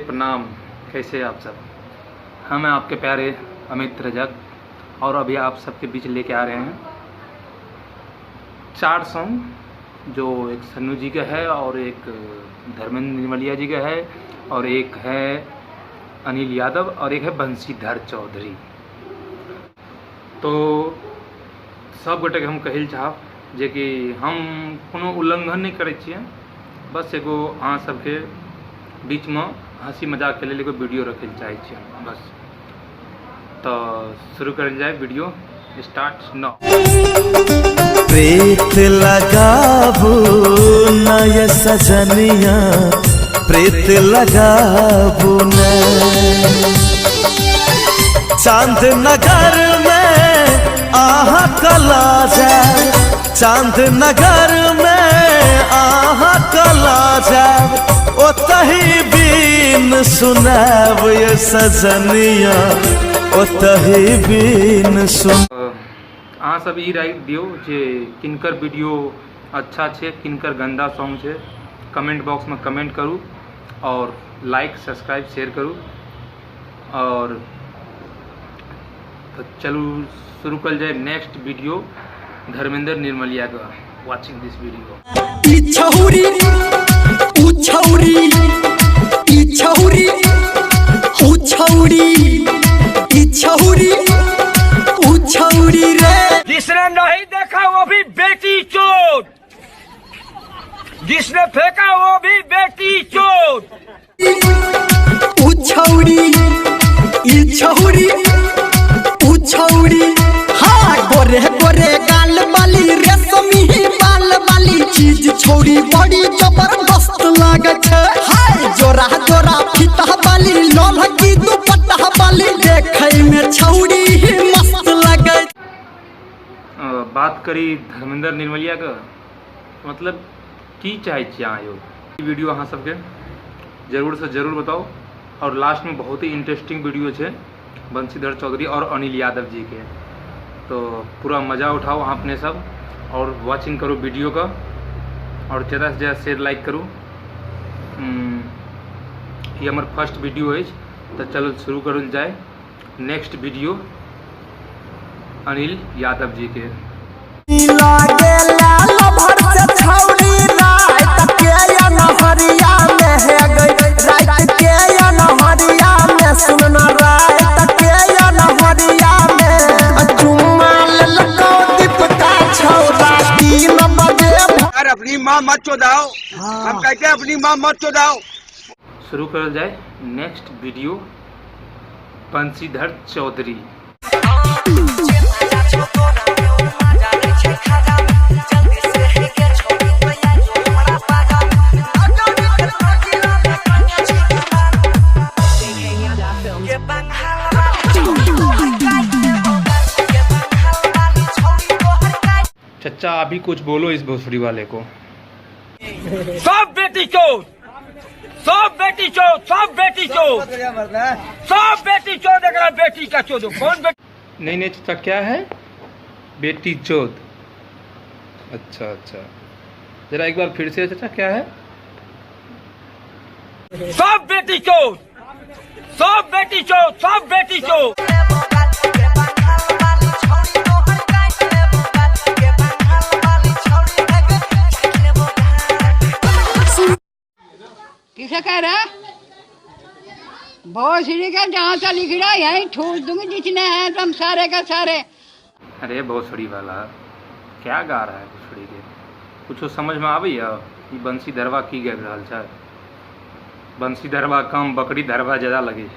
प्रणाम। कैसे आप सब? हम हैं आपके प्यारे अमित रजक और अभी आप सबके बीच लेके आ रहे हैं 4 सॉन्ग, जो एक सन्नू जी का है और एक धर्मेंद्र निर्मलिया जी का है और एक है अनिल यादव और एक है बंसीधर चौधरी। तो सब गोटे के हम कहल चाहब जे कि हम कोनो उल्लंघन नहीं करे छिए, बस एगो अहाँ सबके बीच में हंसी मजाक के लिए एगो वीडियो रखे चाहे छिए बस। तो शुरू करल जाए, वीडियो स्टार्ट नाउ। प्रीत लगाबू नय सजनिया, प्रीत लगाबू न चांद नगर में आहा कला जाए, चांद नगर में आहा कला जाए, ओतही बीन सुनाब ये सजनिया, ओतही बीन सुन। अहाँ सब ई राय दियो जे किनकर वीडियो अच्छा छे, किनकर गंदा सॉन्ग छे। कमेंट बॉक्स में कमेंट करूँ और लाइक सब्सक्राइब शेयर करूँ। और तो चलो शुरू कर जाए नेक्स्ट वीडियो धर्मेंद्र निर्मलिया का। Watching this video. ई छौरी ऊ छौरी, ई छौरी ऊ छौरी, ई छौरी ऊ छौरी रे। जिसने नहीं देखा वो भी बेटी चोट, जिसने फेंका वो भी बेटी चोट। ऊ छौरी, ई छौरी ऊ छौरी, हाँ गोरे गोरे गाल वाली, रेशमी बाल वाली चीज छौरी बड़ी जबरदस्त लागे छे। हाय जोरा जोरा फीता वाली, लोल की दुपट्टा वाली, देखे में छौरी ही मस्त लागे। बात करी धर्मेंद्र निर्मलिया का, मतलब की चाहे अहाँ यो वीडियो अहाँ सबके जरूर से जरूर बताओ। और लास्ट में बहुत ही इंटरेस्टिंग वीडियो है बंसीधर चौधरी और अनिल यादव जी के, तो पूरा मज़ा उठाओ आप अपने सब और वाचिंग करो वीडियो का और ज़्यादा से ज़्यादा शेयर लाइक करो। ये हमारे फर्स्ट वीडियो है, तो चलो शुरू करल जाए नेक्स्ट वीडियो अनिल यादव जी के। अपनी माँ मत चोदाओ, हम कहते हैं अपनी माँ मत चोदाओ। शुरू करल जाए नेक्स्ट वीडियो बंसीधर चौधरी। चचा अभी कुछ बोलो इस भोसड़ी वाले को। सब बेटी चोट, सब बेटी चोट, सब बेटी चोट, सब बेटी चोट। अगर बेटी का चोट कौन बेटी? नहीं चचा, क्या है बेटी चोद? अच्छा अच्छा, जरा एक बार फिर से चचा, क्या है? सब बेटी चोट, सब बेटी चोट, सब बेटी चोट। किसे कह रहा? भोसड़ी का जहाँ सा लिख रहा है यही ठोस दूंगी जितने हैं तुम सारे का सारे। अरे भोसड़ी वाला क्या गा रहा है भोसड़ी के? कुछ समझ में आबी है? बंसी धरवा की गए रहल छै? बंसी धरवा कम, बकरी धरवा ज़्यादा लगे।